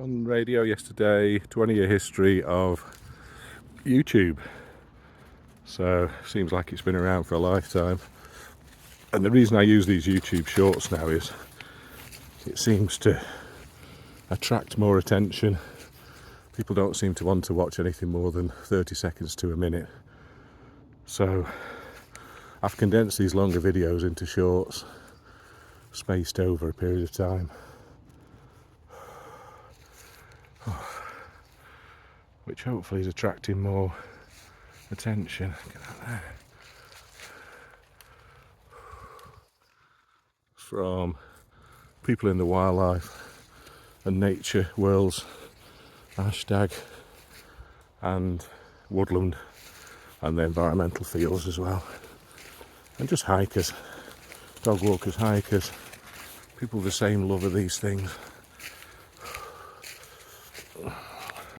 On radio yesterday, 20-year history of YouTube. So seems like it's been around for a lifetime. And the reason I use these YouTube shorts now is it seems to attract more attention. People don't seem to want to watch anything more than 30 seconds to a minute. So I've condensed these longer videos into shorts, spaced over a period of time, which hopefully is attracting more attention. Get that there. From people in the wildlife and nature worlds, hashtag, and woodland, and the environmental fields as well, and just hikers, dog walkers, hikers, people with the same love of these things.